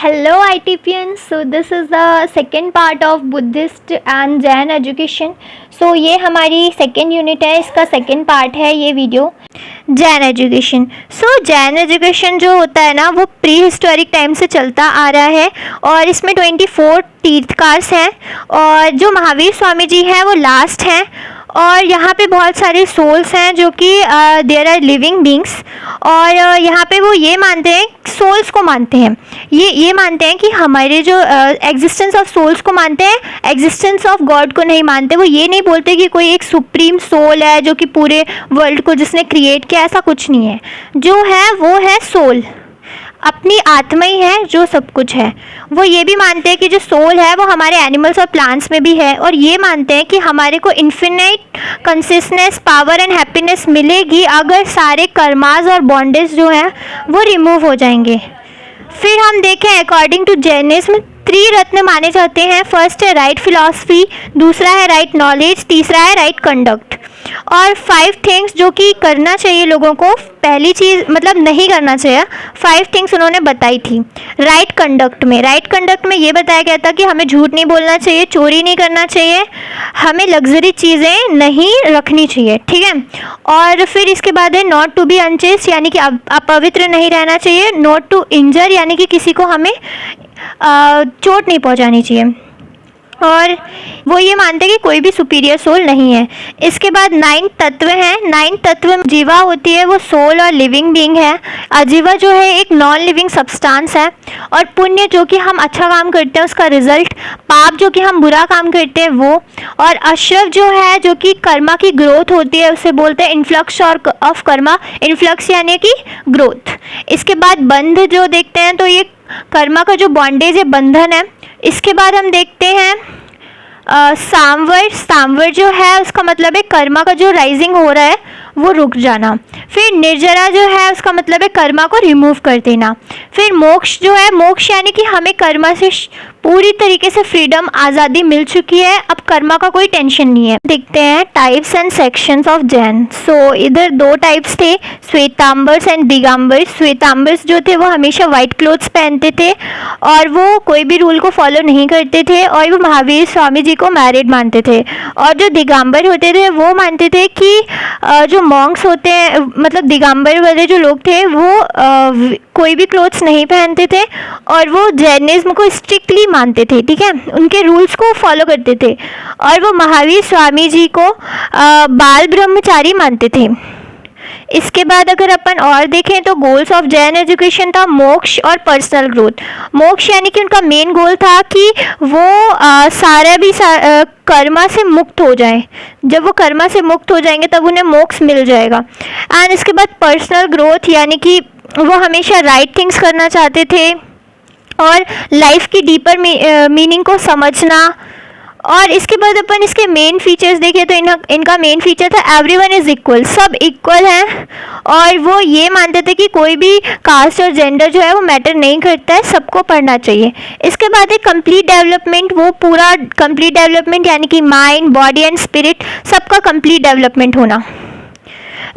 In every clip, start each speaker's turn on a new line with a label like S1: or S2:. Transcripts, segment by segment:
S1: Hello ITPN. So this is the second part of Buddhist and Jain education. So ये हमारी second unit है, इसका second part है ये video Jain education. Jain education जो होता है ना वो प्री हिस्टोरिक टाइम से चलता आ रहा है और इसमें 24 तीर्थकार्स हैं और जो महावीर स्वामी जी हैं वो लास्ट हैं और यहाँ पे बहुत सारे सोल्स हैं जो कि देयर आर लिविंग बींग्स और यहाँ पे वो ये मानते हैं, सोल्स को मानते हैं, ये मानते हैं कि हमारे जो एग्जिस्टेंस ऑफ सोल्स को मानते हैं, एग्जिस्टेंस ऑफ गॉड को नहीं मानते. वो ये नहीं बोलते कि कोई एक सुप्रीम सोल है जो कि पूरे वर्ल्ड को जिसने क्रिएट किया, ऐसा कुछ नहीं है. जो है वो है सोल, अपनी आत्मा ही है जो सब कुछ है. वो ये भी मानते हैं कि जो सोल है वो हमारे एनिमल्स और प्लांट्स में भी है और ये मानते हैं कि हमारे को इन्फिनाइट कंसिस्टनेस, पावर एंड हैप्पीनेस मिलेगी अगर सारे कर्मास और बॉन्डेज जो हैं वो रिमूव हो जाएंगे. फिर हम देखें अकॉर्डिंग टू जैनिज्म त्रिरत्न माने जाते हैं. फर्स्ट है राइट फिलॉसफी, दूसरा है राइट नॉलेज, तीसरा है राइट कंडक्ट. और 5 थिंग्स जो कि करना चाहिए लोगों को, पहली चीज़ मतलब नहीं करना चाहिए, 5 थिंग्स उन्होंने बताई थी राइट कंडक्ट में ये बताया गया था कि हमें झूठ नहीं बोलना चाहिए, चोरी नहीं करना चाहिए, हमें लग्जरी चीज़ें नहीं रखनी चाहिए, ठीक है. और फिर इसके बाद है नॉट टू बी अनचेस्ट, यानी कि अपवित्र नहीं रहना चाहिए. नॉट टू इंजर, यानी कि किसी को हमें चोट नहीं पहुंचानी चाहिए. और वो ये मानते हैं कि कोई भी सुपीरियर सोल नहीं है. इसके बाद 9 तत्व हैं. 9 तत्व में जीवा होती है, वो सोल और लिविंग बीइंग है. अजीवा जो है एक नॉन लिविंग सब्सटेंस है. और पुण्य जो कि हम अच्छा काम करते हैं उसका रिजल्ट, पाप जो कि हम बुरा काम करते हैं वो, और अश्रव जो है जो कि कर्मा की ग्रोथ होती है, उसे बोलते हैं इन्फ्लक्स ऑफ कर्मा. इन्फ्लक्स यानी कि ग्रोथ. इसके बाद बंध जो देखते हैं तो ये कर्मा का जो बॉन्डेज है, बंधन है. इसके बाद हम देखते हैं सांवर जो है उसका मतलब है कर्मा का जो राइजिंग हो रहा है वो रुक जाना. फिर निर्जरा जो है उसका मतलब है कर्मा को रिमूव कर देना. फिर मोक्ष जो है, मोक्ष यानी कि हमें कर्मा से पूरी तरीके से फ्रीडम, आज़ादी मिल चुकी है, अब कर्मा का कोई टेंशन नहीं है. देखते हैं types and sections of Jain. इधर 2 टाइप्स थे, श्वेतांबर्स एंड दिगंबर्स. श्वेतांबर्स जो थे वो हमेशा वाइट क्लोथ्स पहनते थे और वो कोई भी रूल को फॉलो नहीं करते थे और वो महावीर स्वामी जी को मैरिड मानते थे. और जो दिगंबर होते थे वो मानते थे कि जो मॉन्क्स होते हैं, मतलब दिगंबर वाले जो लोग थे वो कोई भी क्लोथ्स नहीं पहनते थे और वो जैनिज्म को स्ट्रिक्टली मानते थे, ठीक है, उनके रूल्स को फॉलो करते थे. और वो महावीर स्वामी जी को बाल ब्रह्मचारी मानते थे. इसके बाद अगर अपन और देखें तो गोल्स ऑफ जैन एजुकेशन था मोक्ष और पर्सनल ग्रोथ. मोक्ष यानी कि उनका मेन गोल था कि वो कर्मा से मुक्त हो जाए. जब वो कर्मा से मुक्त हो जाएंगे तब उन्हें मोक्ष मिल जाएगा. एंड इसके बाद पर्सनल ग्रोथ यानी कि वो हमेशा राइट थिंग्स करना चाहते थे और लाइफ की डीपर मीनिंग को समझना. और इसके बाद अपन इसके मेन फीचर्स देखें तो इनका मेन फीचर था एवरीवन इज इक्वल, सब इक्वल हैं. और वो ये मानते थे कि कोई भी कास्ट और जेंडर जो है वो मैटर नहीं करता है, सबको पढ़ना चाहिए. इसके बाद एक कंप्लीट डेवलपमेंट, वो पूरा कंप्लीट डेवलपमेंट यानी कि माइंड, बॉडी एंड स्पिरिट सबका कंप्लीट डेवलपमेंट होना.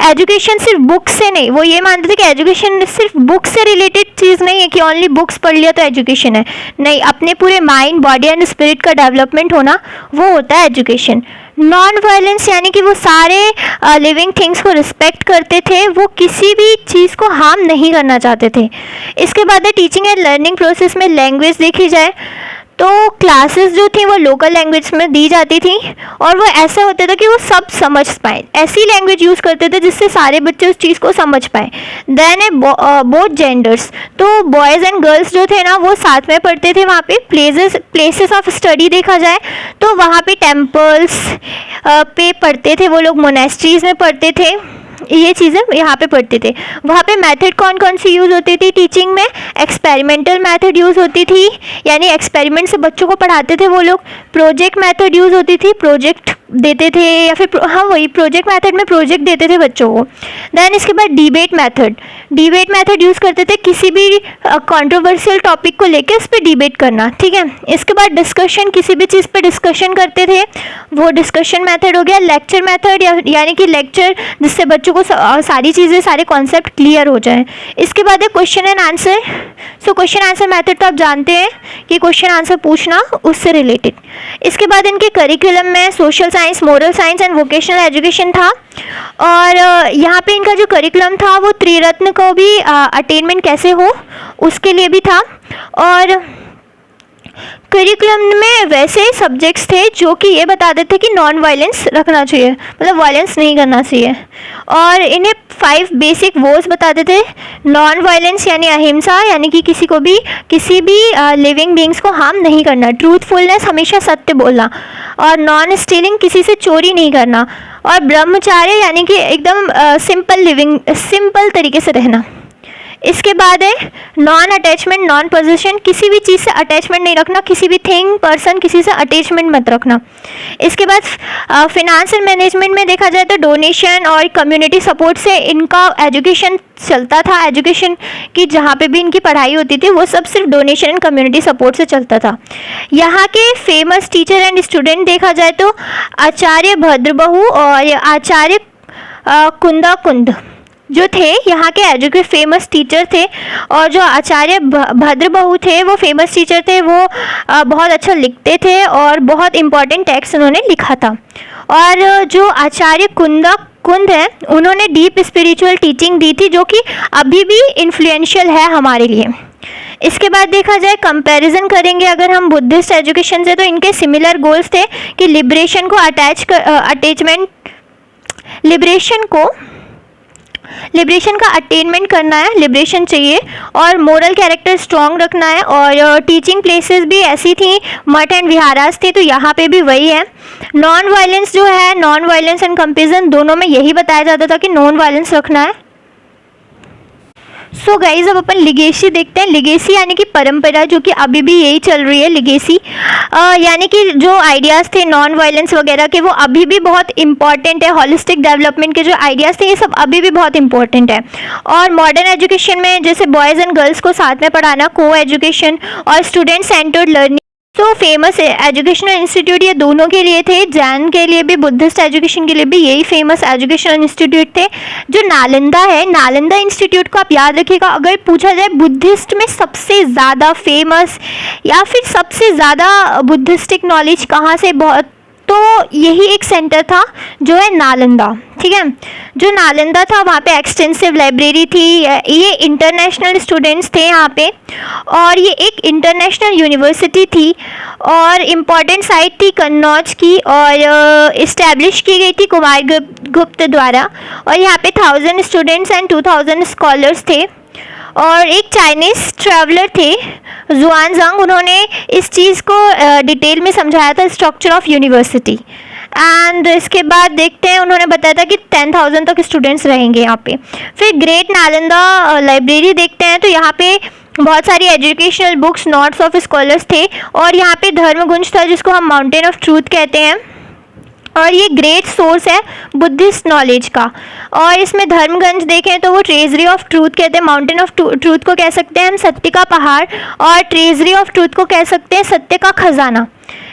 S1: एजुकेशन सिर्फ बुक से नहीं, वो ये मानते थे कि एजुकेशन सिर्फ बुक से रिलेटेड चीज़ नहीं है कि ओनली बुक्स पढ़ लिया तो एजुकेशन है. नहीं, अपने पूरे माइंड, बॉडी एंड स्पिरिट का डेवलपमेंट होना वो होता है एजुकेशन. नॉन वायलेंस यानी कि वो सारे लिविंग थिंग्स को रिस्पेक्ट करते थे, वो किसी भी चीज़ को हार्म नहीं करना चाहते थे. इसके बाद है टीचिंग एंड लर्निंग प्रोसेस में लैंग्वेज देखी जाए तो क्लासेस जो थी वो लोकल लैंग्वेज में दी जाती थी और वो ऐसा होता था कि वो सब समझ पाए, ऐसी लैंग्वेज यूज़ करते थे जिससे सारे बच्चे उस चीज़ को समझ पाए. देन है बोथ जेंडर्स, तो बॉयज़ एंड गर्ल्स जो थे ना वो साथ में पढ़ते थे. वहाँ पे प्लेसेस ऑफ स्टडी देखा जाए तो वहाँ पे टेम्पल्स पे पढ़ते थे वो लोग, मोनेस्ट्रीज़ में पढ़ते थे, ये चीज़ें यहाँ पे पढ़ते थे. वहाँ पे मेथड कौन कौन सी यूज़ होती थी टीचिंग में? एक्सपेरिमेंटल मेथड यूज़ होती थी, यानी एक्सपेरिमेंट से बच्चों को पढ़ाते थे वो लोग. प्रोजेक्ट मेथड यूज़ होती थी, प्रोजेक्ट देते थे, या फिर हाँ वही प्रोजेक्ट मेथड में प्रोजेक्ट देते थे बच्चों को। देन इसके बाद डिबेट मेथड यूज़ करते थे, किसी भी कंट्रोवर्शियल टॉपिक को लेके उस पर डिबेट करना, ठीक है। इसके बाद डिस्कशन, किसी भी चीज़ पे डिस्कशन करते थे, वो डिस्कशन मेथड हो गया। लेक्चर मेथड यानी कि लेक्चर, जिससे बच्चों को सारी चीज़ें, सारे कॉन्सेप्ट क्लियर हो जाए। इसके बाद है question and answer. So question answer method तो आप जानते हैं कि क्वेश्चन आंसर पूछना उससे रिलेटेड। इसके बाद इनके करिकुलम में social science, moral science and vocational education था। और यहाँ पे इनका जो करिकुलम था वो त्रिरत्न को भी अटेनमेंट कैसे हो उसके लिए भी था। और करिकुलम में वैसे सब्जेक्ट्स थे जो कि ये बता देते थे कि नॉन वायलेंस रखना चाहिए, मतलब वायलेंस नहीं करना चाहिए। और इन्हें 5 बेसिक वोज बताते थे। नॉन वायलेंस यानी अहिंसा, यानी कि किसी भी लिविंग बींग्स को हार्म नहीं करना। ट्रूथफुलनेस, हमेशा सत्य बोलना। और नॉन स्टीलिंग, किसी से चोरी नहीं करना। और ब्रह्मचार्य यानी कि एकदम सिंपल तरीके से रहना। इसके बाद है नॉन अटैचमेंट, नॉन पोजेशन, किसी भी चीज़ से अटैचमेंट नहीं रखना, किसी भी थिंग, पर्सन, किसी से अटैचमेंट मत रखना। इसके बाद फिनांस एंड मैनेजमेंट में देखा जाए तो डोनेशन और कम्युनिटी सपोर्ट से इनका एजुकेशन चलता था। एजुकेशन की जहाँ पे भी इनकी पढ़ाई होती थी वो सब सिर्फ डोनेशन एंड कम्युनिटी सपोर्ट से चलता था। यहाँ के फेमस टीचर एंड स्टूडेंट देखा जाए तो आचार्य भद्रबहू और आचार्य कुंद जो थे यहाँ के फेमस टीचर थे। और जो आचार्य भद्रबहू थे वो फेमस टीचर थे, वो बहुत अच्छा लिखते थे और बहुत इम्पॉर्टेंट टेक्स्ट उन्होंने लिखा था। और जो आचार्य कुंद है उन्होंने डीप स्पिरिचुअल टीचिंग दी थी जो कि अभी भी इन्फ्लुएंशियल है हमारे लिए। इसके बाद देखा जाए, कंपैरिजन करेंगे अगर हम बुद्धिस्ट एजुकेशन से, तो इनके सिमिलर गोल्स थे कि लिबरेशन का अटेनमेंट करना है, लिबरेशन चाहिए। और मोरल कैरेक्टर स्ट्रॉन्ग रखना है। और टीचिंग प्लेसेस भी ऐसी थी, मठ एंड विहारास थे, तो यहाँ पे भी वही है। नॉन वायलेंस जो है, नॉन वायलेंस एंड कंपैरिजन दोनों में यही बताया जाता था कि नॉन वायलेंस रखना है। सो गाइज अब अपन लिगेसी देखते हैं। लिगेसी यानी कि परंपरा, जो कि अभी भी यही चल रही है। लिगेसी यानी कि जो आइडियाज़ थे नॉन वायलेंस वगैरह के, वो अभी भी बहुत इंपॉर्टेंट है। हॉलिस्टिक डेवलपमेंट के जो आइडियाज़ थे ये सब अभी भी बहुत इंपॉर्टेंट है। और मॉडर्न एजुकेशन में जैसे बॉयज़ एंड गर्ल्स को साथ में पढ़ाना, को एजुकेशन और स्टूडेंट सेंटर्ड लर्निंग, तो फेमस एजुकेशनल इंस्टीट्यूट ये दोनों के लिए थे। जैन के लिए भी, बुद्धिस्ट एजुकेशन के लिए भी यही फेमस एजुकेशनल इंस्टीट्यूट थे। जो नालंदा है, नालंदा इंस्टीट्यूट को आप याद रखिएगा। अगर पूछा जाए बुद्धिस्ट में सबसे ज़्यादा फेमस या फिर सबसे ज़्यादा बुद्धिस्टिक नॉलेज कहाँ से, बहुत, तो यही एक सेंटर था जो है नालंदा, ठीक है। जो नालंदा था वहाँ पे एक्सटेंसिव लाइब्रेरी थी। ये इंटरनेशनल स्टूडेंट्स थे यहाँ पे, और ये एक इंटरनेशनल यूनिवर्सिटी थी। और इम्पॉर्टेंट साइट थी कन्नौज की, और इस्टेब्लिश की गई थी कुमार गुप्त द्वारा। और यहाँ पे 1000 स्टूडेंट्स एंड 2000 स्कॉलर्स थे। और एक चाइनीज़ ट्रैवलर थे जुआनजांग, उन्होंने इस चीज़ को डिटेल में समझाया था, स्ट्रक्चर ऑफ यूनिवर्सिटी। एंड इसके बाद देखते हैं, उन्होंने बताया था कि 10,000 तक स्टूडेंट्स रहेंगे यहाँ पे। फिर ग्रेट नालंदा लाइब्रेरी देखते हैं, तो यहाँ पे बहुत सारी educational books, notes of scholars थे। और यहाँ पे धर्मगुंज था जिसको हम माउंटेन ऑफ ट्रूथ कहते हैं। और ये ग्रेट सोर्स है बुद्धिस्ट नॉलेज का। और इसमें धर्मगंज देखें तो वो ट्रेजरी ऑफ ट्रूथ कहते हैं, माउंटेन ऑफ ट्रूथ को कह सकते हैं हम सत्य का पहाड़, और ट्रेजरी ऑफ ट्रूथ को कह सकते हैं सत्य का खजाना।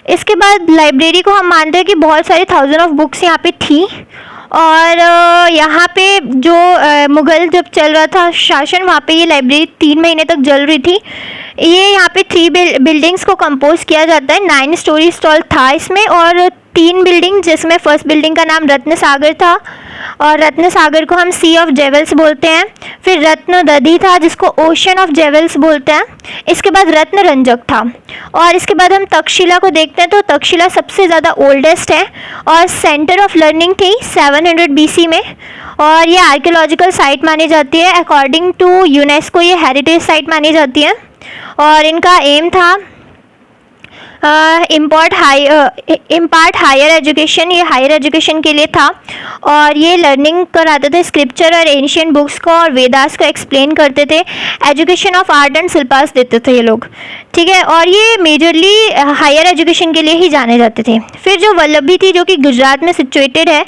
S1: इसके बाद लाइब्रेरी को हम मानते हैं कि बहुत सारे 1000 ऑफ बुक्स यहाँ पे थी। और यहाँ पे जो मुग़ल जब चल रहा था शासन, वहाँ पे ये लाइब्रेरी 3 महीने तक जल रही थी। ये यहाँ पे 3 बिल्डिंग्स को कंपोज किया जाता है। 9 स्टोरी स्टॉल था इसमें, और 3 बिल्डिंग, जिसमें फर्स्ट बिल्डिंग का नाम रत्न सागर था, और रत्न सागर को हम सी ऑफ जेवल्स बोलते हैं। फिर रत्न दधी था जिसको ओशन ऑफ जेवल्स बोलते हैं। इसके बाद रत्न रंजक था। और इसके बाद हम तक्षशिला को देखते हैं, तो तक्षशिला सबसे ज़्यादा ओल्डेस्ट है और सेंटर ऑफ लर्निंग थी 700 BC में। और ये आर्कियोलॉजिकल साइट मानी जाती है, अकॉर्डिंग टू यूनेस्को ये हेरिटेज साइट मानी जाती है। और इनका एम था इम्पार्ट हायर एजुकेशन, ये हायर एजुकेशन के लिए था और ये लर्निंग कराते थे स्क्रिप्चर और एंशियंट बुक्स को और वेदास को एक्सप्लेन करते थे। Education of art and Shilpa's देते थे ये लोग, ठीक है। और ये मेजरली हायर एजुकेशन के लिए ही जाने जाते थे। फिर जो वल्लभी थी जो कि गुजरात में सिचुएटेड है,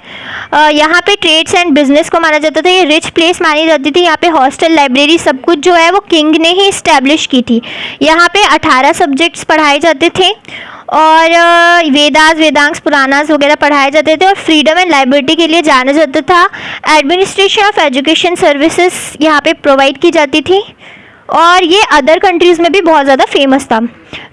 S1: यहाँ पे ट्रेड्स एंड बिजनेस को माना जाता था, ये रिच प्लेस मानी जाती थी। यहाँ पे हॉस्टल, लाइब्रेरी सब कुछ जो है वो किंग ने ही इस्टेब्लिश की थी। यहाँ पे 18 सब्जेक्ट्स पढ़ाए जाते थे और वेदास, वेदांग्स, पुराणास वगैरह पढ़ाए जाते थे और फ्रीडम एंड लाइबर्टी के लिए जाना जाता था। एडमिनिस्ट्रेशन ऑफ एजुकेशन सर्विसेज यहाँ पे प्रोवाइड की जाती थी और ये अदर कंट्रीज़ में भी बहुत ज़्यादा फेमस था।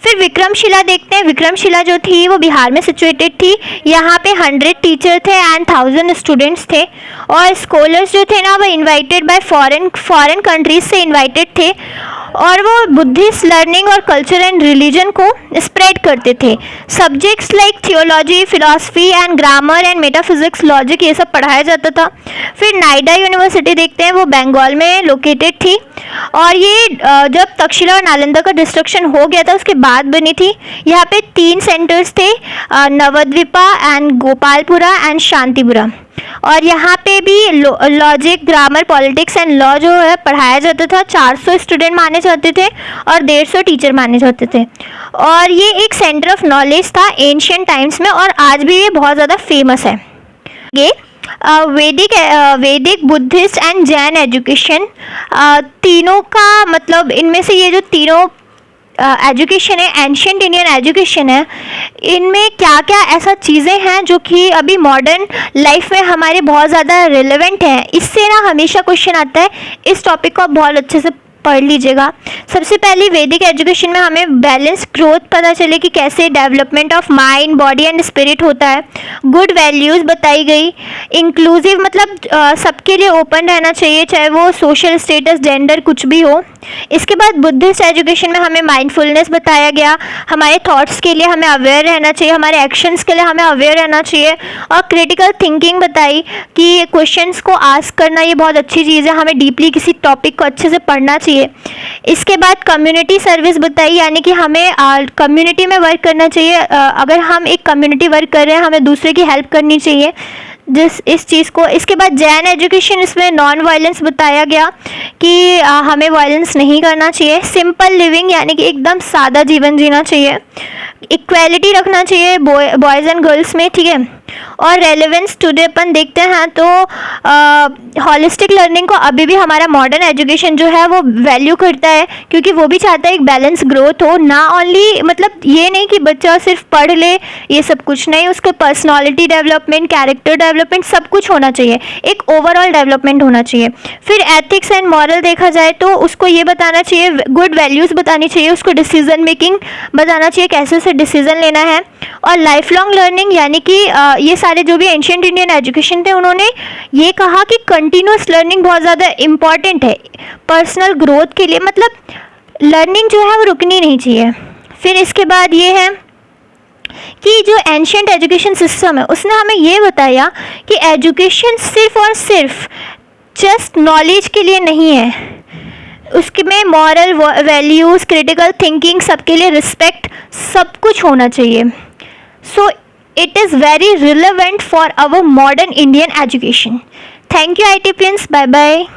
S1: फिर विक्रमशिला देखते हैं। विक्रमशिला जो थी वो बिहार में सिचुएटेड थी। यहाँ पे 100 टीचर थे एंड 1000 स्टूडेंट्स थे और स्कॉलर्स जो थे ना वो इनवाइटेड बाय फॉरेन कंट्रीज से इनवाइटेड थे और वो बुद्धिस्ट लर्निंग और कल्चर एंड रिलीजन को स्प्रेड करते थे। Subjects like theology, philosophy and grammar and metaphysics, logic, ये सब पढ़ाया जाता था। फिर नायडा यूनिवर्सिटी देखते हैं, वो बंगाल में लोकेटेड थी और ये जब तक्षशिला और नालंदा का डिस्ट्रक्शन हो गया था उसके बाद बनी थी। यहाँ पे 3 सेंटर्स थे, नवद्वीपा एंड गोपालपुरा एंड शांतिपुरा। और यहाँ पे भी logic, grammar, politics and law जो है पढ़ाया जाता था। 400 स्टूडेंट माने जाते थे और 150 टीचर माने जाते थे और ये एक सेंटर ऑफ नॉलेज था एंशियंट टाइम्स में और आज भी ये बहुत ज़्यादा फेमस है। ये वैदिक, बुद्धिस्ट एंड जैन एजुकेशन, तीनों का मतलब इनमें से ये जो तीनों एजुकेशन है, एंशियंट इंडियन एजुकेशन है, इनमें क्या क्या ऐसा चीज़ें हैं जो कि अभी मॉडर्न लाइफ में हमारे बहुत ज़्यादा रिलेवेंट हैं। इससे ना हमेशा क्वेश्चन आता है, इस टॉपिक को आप बहुत अच्छे से पढ़ लीजिएगा। सबसे पहले वैदिक एजुकेशन में हमें बैलेंस ग्रोथ पता चले कि कैसे development of mind, body and spirit होता है। गुड वैल्यूज़ बताई गई। इंक्लूसिव मतलब सबके लिए ओपन रहना चाहिए, चाहे वो सोशल स्टेटस, जेंडर कुछ भी हो। इसके बाद बुद्धिस्ट एजुकेशन में हमें माइंडफुलनेस बताया गया, हमारे थॉट्स के लिए हमें अवेयर रहना चाहिए, हमारे एक्शंस के लिए हमें अवेयर रहना चाहिए और क्रिटिकल थिंकिंग बताई कि क्वेश्चंस को आस्क करना ये बहुत अच्छी चीज़ है, हमें डीपली किसी टॉपिक को अच्छे से पढ़ना चाहिए। इसके बाद कम्युनिटी सर्विस बताई, यानी कि हमें कम्युनिटी में वर्क करना चाहिए। अगर हम एक कम्युनिटी वर्क कर रहे हैं हमें दूसरे की हेल्प करनी चाहिए इस चीज़ को। इसके बाद जैन एजुकेशन, इसमें नॉन वायलेंस बताया गया कि हमें वायलेंस नहीं करना चाहिए। सिंपल लिविंग यानी कि एकदम सादा जीवन जीना चाहिए। इक्वालिटी रखना चाहिए बॉयज़ एंड गर्ल्स में, ठीक है। और रेलेवेंस टुडे अपन देखते हैं तो हॉलिस्टिक लर्निंग को अभी भी हमारा मॉडर्न एजुकेशन जो है वो वैल्यू करता है, क्योंकि वो भी चाहता है एक बैलेंस ग्रोथ हो। ना ओनली मतलब ये नहीं कि बच्चा सिर्फ पढ़ ले, ये सब कुछ नहीं, उसके पर्सनालिटी डेवलपमेंट, कैरेक्टर डेवलपमेंट सब कुछ होना चाहिए, एक ओवरऑल डेवलपमेंट होना चाहिए। फिर एथिक्स एंड मॉरल देखा जाए तो उसको ये बताना चाहिए, गुड वैल्यूज़ बतानी चाहिए, उसको डिसीजन मेकिंग बताना चाहिए, कैसे उसे डिसीजन लेना है। और लाइफ लॉन्ग लर्निंग यानी कि ये सारे जो भी एंशियंट इंडियन एजुकेशन थे उन्होंने ये कहा कि कंटिन्यूस लर्निंग बहुत ज़्यादा इम्पॉर्टेंट है पर्सनल ग्रोथ के लिए, मतलब लर्निंग जो है वो रुकनी नहीं चाहिए। फिर इसके बाद ये है कि जो एंशियंट एजुकेशन सिस्टम है उसने हमें ये बताया कि एजुकेशन सिर्फ और सिर्फ जस्ट नॉलेज के लिए नहीं है, उसके में मॉरल वैल्यूज़, क्रिटिकल थिंकिंग, सबके लिए रिस्पेक्ट, सब कुछ होना चाहिए। सो it is very relevant for our modern Indian education. Thank you ITPians. Bye bye.